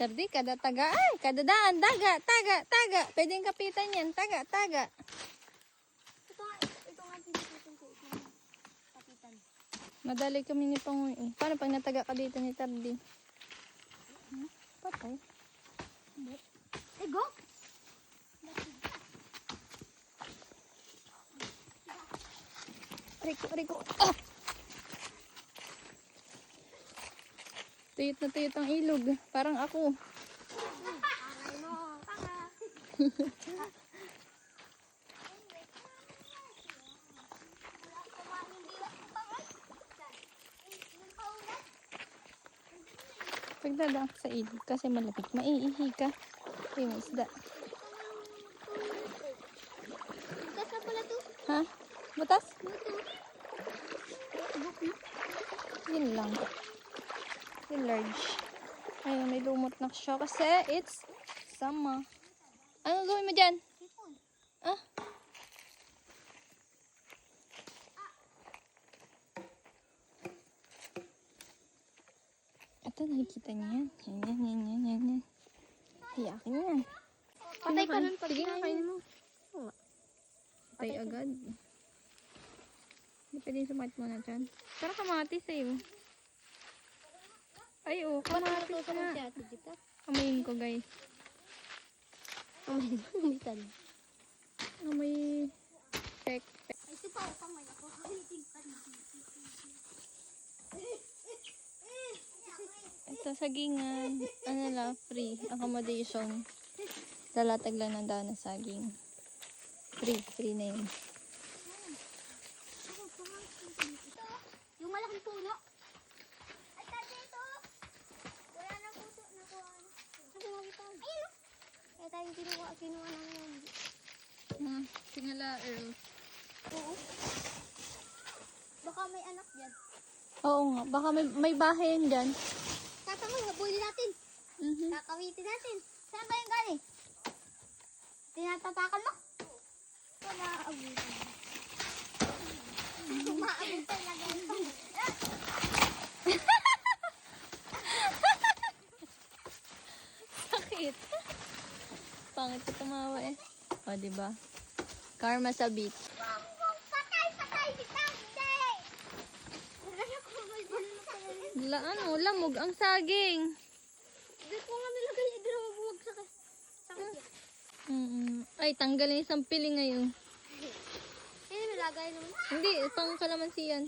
Sardi, kada taga, ay, kada daan, taga. Pwedeng kapitan yan, taga. Ito nga pinipitin ko. Ito nga kapitan. Madali kami ni Pangoy eh. Paano pag nataga ka dito ni Tardi? Patay. Hindi. Go! Riko. Ah! Tuyot na tuyot ang ilog. Parang ako. Aray mo, tanga. Pagdadaan ka sa ilog kasi malapit. Maiihi ka. Ay, may isda. Butas na pala to. Ha? Butas? Yun lang. Yung large. Ayun, may lumot na siya kasi it's summer. Anong gawin mo dyan? Sipon. Ah? Ito, nakikita niya yan. Yan. Hiyakin yan. Patay ka nun pag Sige na, kainin mo. Oo. Patay agad. Hindi pwedeng sumat mo na dyan. Parang kamatis eh. Ay, oh, kamatis na. Dito. Amayin ko, guys. Umitan. Amay pek. Ay, ito pa. Kamay ako. Ito, sagingan. Ano lang, free. Accommodation. Lalatag lang ng daan ng saging. Free na yun. Yung malaking puno. Ay, tati ito. Wala na puso. Nakuha na. Nakuha kita. Ayun. Kaya tayong kinuha namin yun. Tingala, Earl. Oo. Baka may anak dyan. Oo nga, baka may bahay yan dyan. Tatangoy, habulin natin. Kakawitin natin. Saan ba yung galing? Tinatatakan mo? Wala, abutin. Umaabot talaga ito. Sakit. Pangit ka tumawa eh. O, diba? Karma sa beach. Patay si Tangde! Ano, lamog ang saging. Hindi ko nga nilagay. Hindi na mabumagsak eh. Sakit yan. Ay, tanggalin isang piling ngayon. Hindi nilagay naman. Hindi, pang kalamansi yan.